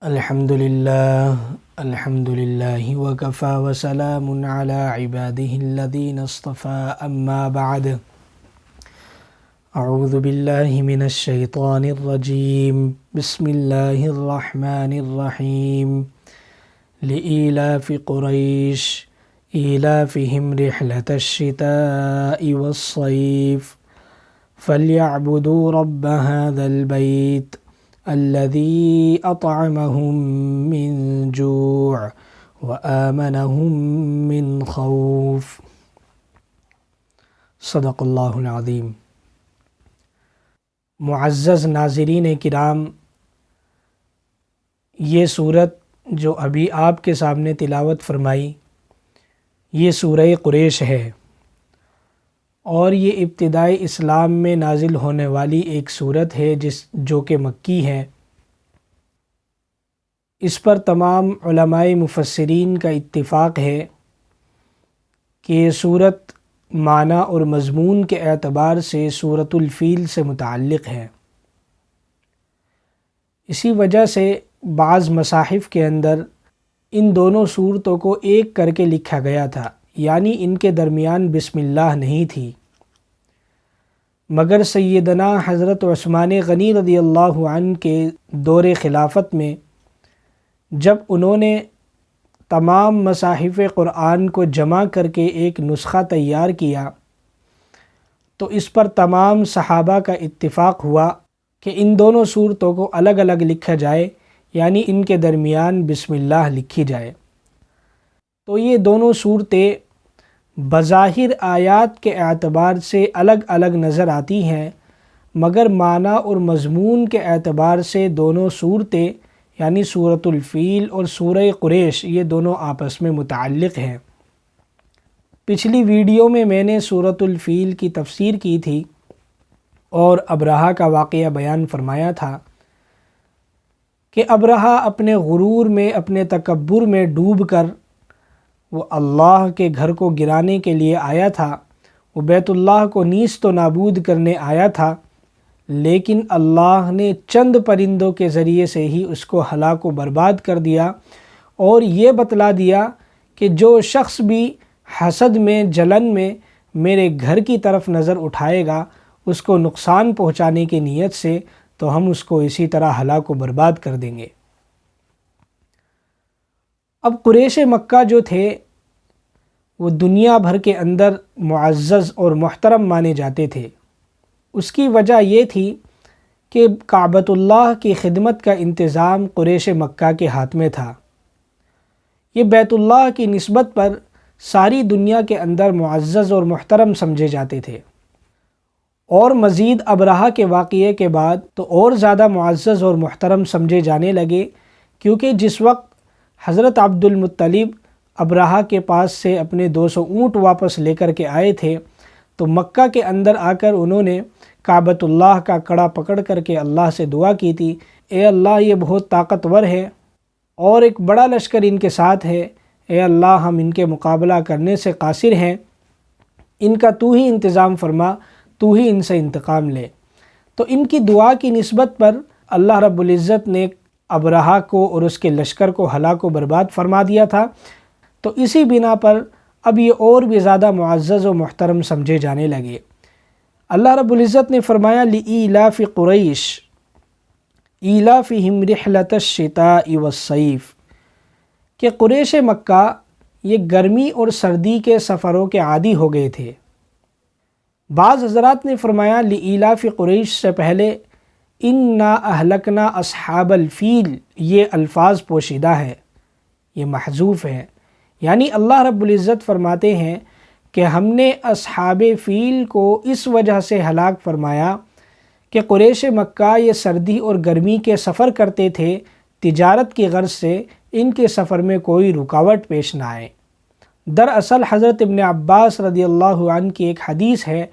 الحمد للہ وکفى وسلام علی عباده الذین اصطفى اما بعد اعوذ باللہ من الشیطان الرجیم بسم اللہ الرحمن الرحیم لإیلاف قریش ایلافہم رحلة الشتاء والصیف فلیعبدوا رب هذا البیت الذي أطعمهم من جوع وآمنهم من خوف صدق اللہ العظیم۔ معزز ناظرین کرام، یہ سورت جو ابھی آپ کے سامنے تلاوت فرمائی یہ سورہ قریش ہے، اور یہ ابتدائی اسلام میں نازل ہونے والی ایک سورت ہے جو کہ مکی ہے۔ اس پر تمام علماء مفسرین کا اتفاق ہے کہ یہ سورت معنی اور مضمون کے اعتبار سے سورۃ الفیل سے متعلق ہے۔ اسی وجہ سے بعض مصاحف کے اندر ان دونوں سورتوں کو ایک کر کے لکھا گیا تھا، یعنی ان کے درمیان بسم اللہ نہیں تھی، مگر سیدنا حضرت عثمان غنی رضی اللہ عنہ کے دور خلافت میں جب انہوں نے تمام مصاحف قرآن کو جمع کر کے ایک نسخہ تیار کیا تو اس پر تمام صحابہ کا اتفاق ہوا کہ ان دونوں سورتوں کو الگ الگ لکھا جائے، یعنی ان کے درمیان بسم اللہ لکھی جائے۔ تو یہ دونوں صورتیں بظاہر آیات کے اعتبار سے الگ الگ نظر آتی ہیں، مگر معنی اور مضمون کے اعتبار سے دونوں صورتیں یعنی سورۃ الفیل اور سورہ قریش یہ دونوں آپس میں متعلق ہیں۔ پچھلی ویڈیو میں نے سورۃ الفیل کی تفسیر کی تھی اور ابرہہ کا واقعہ بیان فرمایا تھا کہ ابرہہ اپنے غرور میں، اپنے تکبر میں ڈوب کر وہ اللہ کے گھر کو گرانے کے لیے آیا تھا، وہ بیت اللہ کو نیست و نابود کرنے آیا تھا، لیکن اللہ نے چند پرندوں کے ذریعے سے ہی اس کو ہلاک و برباد کر دیا، اور یہ بتلا دیا کہ جو شخص بھی حسد میں، جلن میں میرے گھر کی طرف نظر اٹھائے گا اس کو نقصان پہنچانے کی نیت سے، تو ہم اس کو اسی طرح ہلاک و برباد کر دیں گے۔ اب قریش مکہ جو تھے وہ دنیا بھر کے اندر معزز اور محترم مانے جاتے تھے۔ اس کی وجہ یہ تھی کہ کعبۃ اللہ کی خدمت کا انتظام قریش مکہ کے ہاتھ میں تھا۔ یہ بیت اللہ کی نسبت پر ساری دنیا کے اندر معزز اور محترم سمجھے جاتے تھے، اور مزید ابرہہ کے واقعے کے بعد تو اور زیادہ معزز اور محترم سمجھے جانے لگے، کیونکہ جس وقت حضرت عبد المطلب ابرہہ کے پاس سے اپنے 200 اونٹ واپس لے کر کے آئے تھے تو مکہ کے اندر آ کر انہوں نے کعبۃ اللہ کا کڑا پکڑ کر کے اللہ سے دعا کی تھی، اے اللہ یہ بہت طاقتور ہے اور ایک بڑا لشکر ان کے ساتھ ہے، اے اللہ ہم ان کے مقابلہ کرنے سے قاصر ہیں، ان کا تو ہی انتظام فرما، تو ہی ان سے انتقام لے۔ تو ان کی دعا کی نسبت پر اللہ رب العزت نے ابرہہ کو اور اس کے لشکر کو ہلاک و برباد فرما دیا تھا۔ تو اسی بنا پر اب یہ اور بھی زیادہ معزز و محترم سمجھے جانے لگے۔ اللہ رب العزت نے فرمایا لإیلاف قریش ایلافہم رحلة الشتاء والصیف، کہ قریش مکہ یہ گرمی اور سردی کے سفروں کے عادی ہو گئے تھے۔ بعض حضرات نے فرمایا لإیلاف قریش سے پہلے انا اہلکنا اصحاب الفیل، یہ الفاظ پوشیدہ ہے، یہ محذوف ہے، یعنی اللہ رب العزت فرماتے ہیں کہ ہم نے اصحاب فیل کو اس وجہ سے ہلاک فرمایا کہ قریش مکہ یہ سردی اور گرمی کے سفر کرتے تھے، تجارت کی غرض سے ان کے سفر میں کوئی رکاوٹ پیش نہ آئے۔ دراصل حضرت ابن عباس رضی اللہ عنہ کی ایک حدیث ہے،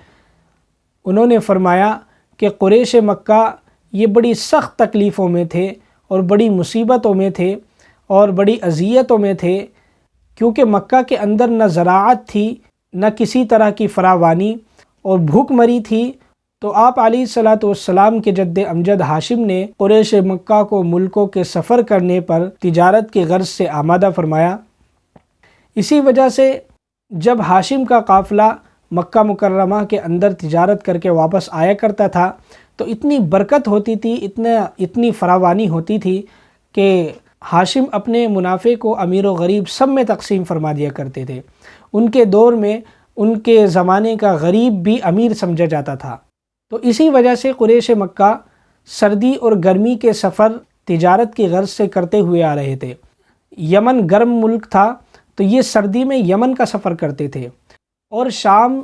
انہوں نے فرمایا کہ قریش مکہ یہ بڑی سخت تکلیفوں میں تھے اور بڑی مصیبتوں میں تھے اور بڑی اذیتوں میں تھے، کیونکہ مکہ کے اندر نہ زراعت تھی، نہ کسی طرح کی فراوانی، اور بھوک مری تھی، تو آپ علیہ الصلوۃ والسلام کے جد امجد ہاشم نے قریش مکہ کو ملکوں کے سفر کرنے پر تجارت کے غرض سے آمادہ فرمایا۔ اسی وجہ سے جب ہاشم کا قافلہ مکہ مکرمہ کے اندر تجارت کر کے واپس آیا کرتا تھا تو اتنی برکت ہوتی تھی، اتنی فراوانی ہوتی تھی کہ ہاشم اپنے منافع کو امیر و غریب سب میں تقسیم فرما دیا کرتے تھے۔ ان کے دور میں ان کے زمانے کا غریب بھی امیر سمجھا جاتا تھا۔ تو اسی وجہ سے قریش مکہ سردی اور گرمی کے سفر تجارت کی غرض سے کرتے ہوئے آ رہے تھے۔ یمن گرم ملک تھا تو یہ سردی میں یمن کا سفر کرتے تھے، اور شام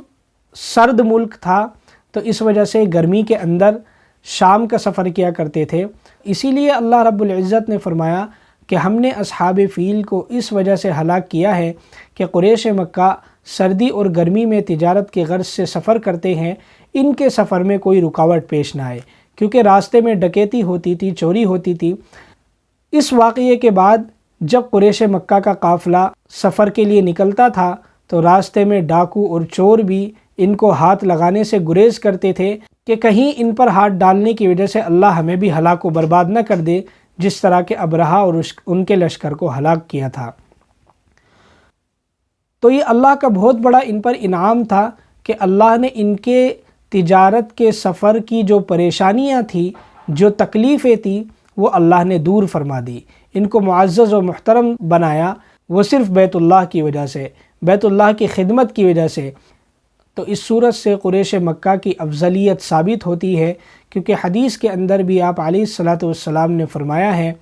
سرد ملک تھا تو اس وجہ سے گرمی کے اندر شام کا سفر کیا کرتے تھے۔ اسی لیے اللہ رب العزت نے فرمایا کہ ہم نے اصحاب فیل کو اس وجہ سے ہلاک کیا ہے کہ قریش مکہ سردی اور گرمی میں تجارت کے غرض سے سفر کرتے ہیں، ان کے سفر میں کوئی رکاوٹ پیش نہ آئے، کیونکہ راستے میں ڈکیتی ہوتی تھی، چوری ہوتی تھی۔ اس واقعے کے بعد جب قریش مکہ کا قافلہ سفر کے لیے نکلتا تھا تو راستے میں ڈاکو اور چور بھی ان کو ہاتھ لگانے سے گریز کرتے تھے کہ کہیں ان پر ہاتھ ڈالنے کی وجہ سے اللہ ہمیں بھی ہلاک و برباد نہ کر دے، جس طرح کہ ابرہہ اور ان کے لشکر کو ہلاک کیا تھا۔ تو یہ اللہ کا بہت بڑا ان پر انعام تھا کہ اللہ نے ان کے تجارت کے سفر کی جو پریشانیاں تھیں، جو تکلیفیں تھیں، وہ اللہ نے دور فرما دی، ان کو معزز و محترم بنایا، وہ صرف بیت اللہ کی وجہ سے، بیت اللہ کی خدمت کی وجہ سے۔ تو اس صورت سے قریش مکہ کی افضلیت ثابت ہوتی ہے، کیونکہ حدیث کے اندر بھی آپ علیہ الصلوۃ والسلام نے فرمایا ہے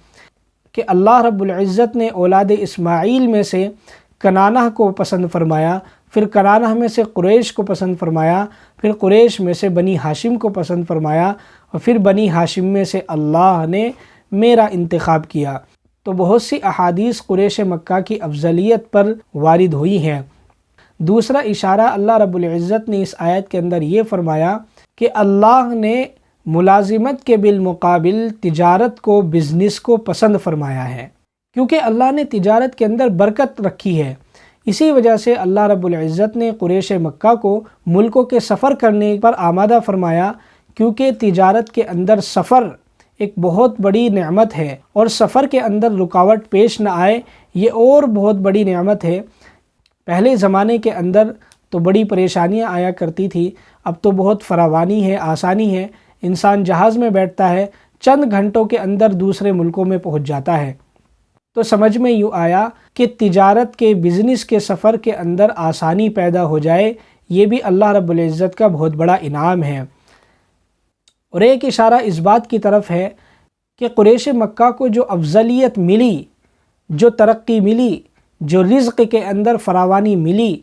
کہ اللہ رب العزت نے اولاد اسماعیل میں سے کنانہ کو پسند فرمایا، پھر کنانہ میں سے قریش کو پسند فرمایا، پھر قریش میں سے بنی ہاشم کو پسند فرمایا، اور پھر بنی ہاشم میں سے اللہ نے میرا انتخاب کیا۔ تو بہت سی احادیث قریش مکہ کی افضلیت پر وارد ہوئی ہیں۔ دوسرا اشارہ اللہ رب العزت نے اس آیت کے اندر یہ فرمایا کہ اللہ نے ملازمت کے بالمقابل تجارت کو، بزنس کو پسند فرمایا ہے، کیونکہ اللہ نے تجارت کے اندر برکت رکھی ہے۔ اسی وجہ سے اللہ رب العزت نے قریش مکہ کو ملکوں کے سفر کرنے پر آمادہ فرمایا، کیونکہ تجارت کے اندر سفر ایک بہت بڑی نعمت ہے، اور سفر کے اندر رکاوٹ پیش نہ آئے یہ اور بہت بڑی نعمت ہے۔ پہلے زمانے کے اندر تو بڑی پریشانیاں آیا کرتی تھی، اب تو بہت فراوانی ہے، آسانی ہے، انسان جہاز میں بیٹھتا ہے، چند گھنٹوں کے اندر دوسرے ملکوں میں پہنچ جاتا ہے۔ تو سمجھ میں یوں آیا کہ تجارت کے، بزنس کے سفر کے اندر آسانی پیدا ہو جائے، یہ بھی اللہ رب العزت کا بہت بڑا انعام ہے۔ اور ایک اشارہ اس بات کی طرف ہے کہ قریش مکہ کو جو افضلیت ملی، جو ترقی ملی، جو رزق کے اندر فراوانی ملی،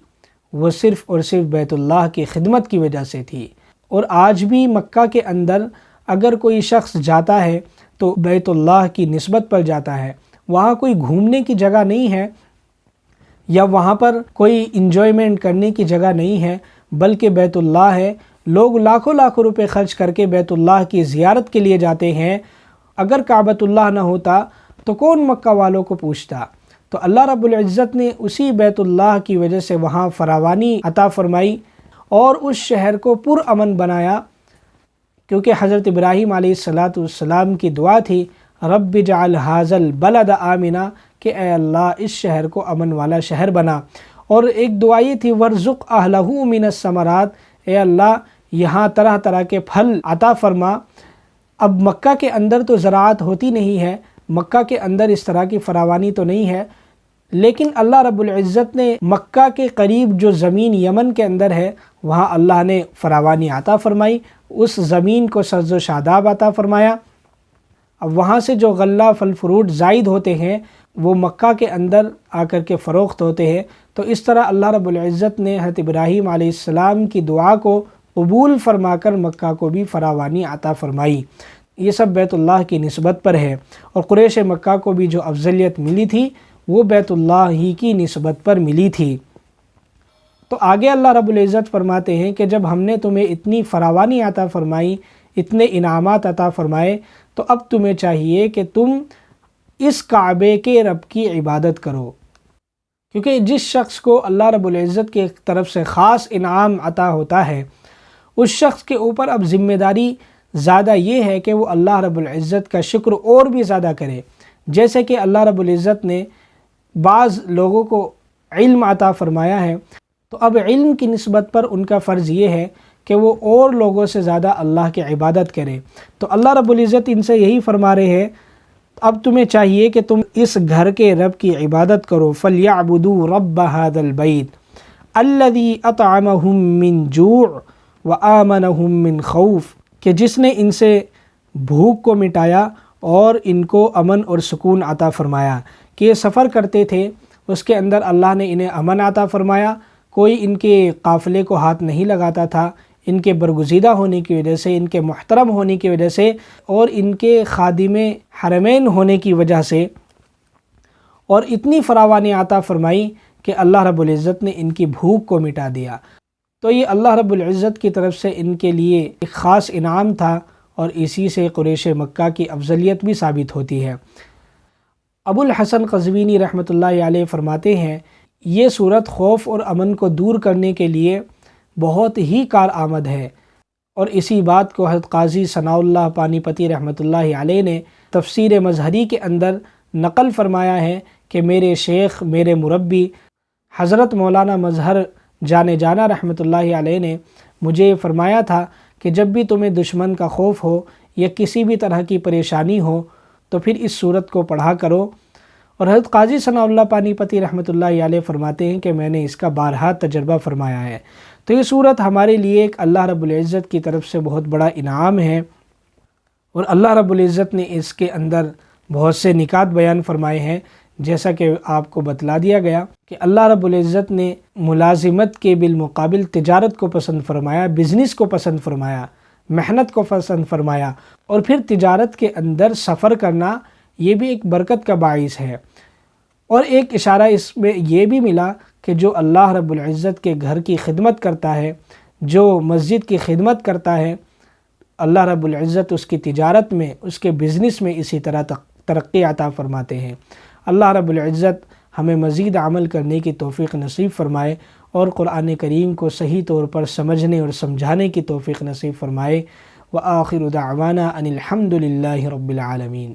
وہ صرف اور صرف بیت اللہ کی خدمت کی وجہ سے تھی۔ اور آج بھی مکہ کے اندر اگر کوئی شخص جاتا ہے تو بیت اللہ کی نسبت پر جاتا ہے، وہاں کوئی گھومنے کی جگہ نہیں ہے یا وہاں پر کوئی انجوائمنٹ کرنے کی جگہ نہیں ہے، بلکہ بیت اللہ ہے۔ لوگ لاکھوں لاکھوں روپے خرچ کر کے بیت اللہ کی زیارت کے لیے جاتے ہیں۔ اگر کعبۃ اللہ نہ ہوتا تو کون مکہ والوں کو پوچھتا؟ تو اللہ رب العزت نے اسی بیت اللہ کی وجہ سے وہاں فراوانی عطا فرمائی اور اس شہر کو پرامن بنایا، کیونکہ حضرت ابراہیم علیہ السلام کی دعا تھی، رب اجعل ھذا البلد آمنا، کہ اے اللہ اس شہر کو امن والا شہر بنا۔ اور ایک دعا یہ تھی، وارزق اہلہ من الثمرات، اے اللہ یہاں طرح طرح کے پھل عطا فرما۔ اب مکہ کے اندر تو زراعت ہوتی نہیں ہے، مکہ کے اندر اس طرح کی فراوانی تو نہیں ہے، لیکن اللہ رب العزت نے مکہ کے قریب جو زمین یمن کے اندر ہے وہاں اللہ نے فراوانی عطا فرمائی، اس زمین کو سبز و شاداب عطا فرمایا۔ اب وہاں سے جو غلہ پھل فروٹ زائد ہوتے ہیں وہ مکہ کے اندر آ کر کے فروخت ہوتے ہیں۔ تو اس طرح اللہ رب العزت نے حضرت ابراہیم علیہ السلام کی دعا کو قبول فرما کر مکہ کو بھی فراوانی عطا فرمائی۔ یہ سب بیت اللہ کی نسبت پر ہے، اور قریش مکہ کو بھی جو افضلیت ملی تھی وہ بیت اللہ ہی کی نسبت پر ملی تھی۔ تو آگے اللہ رب العزت فرماتے ہیں کہ جب ہم نے تمہیں اتنی فراوانی عطا فرمائی، اتنے انعامات عطا فرمائے، تو اب تمہیں چاہیے کہ تم اس کعبے کے رب کی عبادت کرو، کیونکہ جس شخص کو اللہ رب العزت کی طرف سے خاص انعام عطا ہوتا ہے اس شخص کے اوپر اب ذمہ داری زیادہ یہ ہے کہ وہ اللہ رب العزت کا شکر اور بھی زیادہ کرے، جیسے کہ اللہ رب العزت نے بعض لوگوں کو علم عطا فرمایا ہے، تو اب علم کی نسبت پر ان کا فرض یہ ہے کہ وہ اور لوگوں سے زیادہ اللہ کی عبادت کرے۔ تو اللہ رب العزت ان سے یہی فرما رہے ہیں، اب تمہیں چاہیے کہ تم اس گھر کے رب کی عبادت کرو، فَلْيَعْبُدُوا رَبَّ هَذَا الْبَيْتِ الَّذِي أَطْعَمَهُم مِّن جُوعٍ وَآمَنَهُم مِّن خَوْفٍ، کہ جس نے ان سے بھوک کو مٹایا اور ان کو امن اور سکون عطا فرمایا، کہ یہ سفر کرتے تھے، اس کے اندر اللہ نے انہیں امن عطا فرمایا، کوئی ان کے قافلے کو ہاتھ نہیں لگاتا تھا، ان کے برگزیدہ ہونے کی وجہ سے، ان کے محترم ہونے کی وجہ سے، اور ان کے خادم حرمین ہونے کی وجہ سے، اور اتنی فراوانی عطا فرمائی کہ اللہ رب العزت نے ان کی بھوک کو مٹا دیا۔ تو یہ اللہ رب العزت کی طرف سے ان کے لیے ایک خاص انعام تھا، اور اسی سے قریش مکہ کی افضلیت بھی ثابت ہوتی ہے۔ ابو الحسن قزوینی رحمۃ اللہ علیہ فرماتے ہیں، یہ صورت خوف اور امن کو دور کرنے کے لیے بہت ہی کارآمد ہے، اور اسی بات کو حضرت قاضی ثناء اللہ پانی پتی رحمۃ اللہ علیہ نے تفسیر مظہری کے اندر نقل فرمایا ہے کہ میرے شیخ، میرے مربی حضرت مولانا مظہر جانے جانا رحمۃ اللہ علیہ نے مجھے فرمایا تھا کہ جب بھی تمہیں دشمن کا خوف ہو یا کسی بھی طرح کی پریشانی ہو تو پھر اس صورت کو پڑھا کرو، اور حضرت قاضی ثناء اللہ پانی پتی رحمۃ اللہ علیہ فرماتے ہیں کہ میں نے اس کا بارہا تجربہ فرمایا ہے۔ تو یہ صورت ہمارے لیے ایک اللہ رب العزت کی طرف سے بہت بڑا انعام ہے، اور اللہ رب العزت نے اس کے اندر بہت سے نکات بیان فرمائے ہیں، جیسا کہ آپ کو بتلا دیا گیا کہ اللہ رب العزت نے ملازمت کے بالمقابل تجارت کو پسند فرمایا، بزنس کو پسند فرمایا، محنت کو پسند فرمایا، اور پھر تجارت کے اندر سفر کرنا یہ بھی ایک برکت کا باعث ہے۔ اور ایک اشارہ اس میں یہ بھی ملا کہ جو اللہ رب العزت کے گھر کی خدمت کرتا ہے، جو مسجد کی خدمت کرتا ہے، اللہ رب العزت اس کی تجارت میں، اس کے بزنس میں اسی طرح ترقی عطا فرماتے ہیں۔ اللہ رب العزت ہمیں مزید عمل کرنے کی توفیق نصیب فرمائے، اور قرآن کریم کو صحیح طور پر سمجھنے اور سمجھانے کی توفیق نصیب فرمائے۔ وآخر دعوانا ان الحمد للہ رب العالمین۔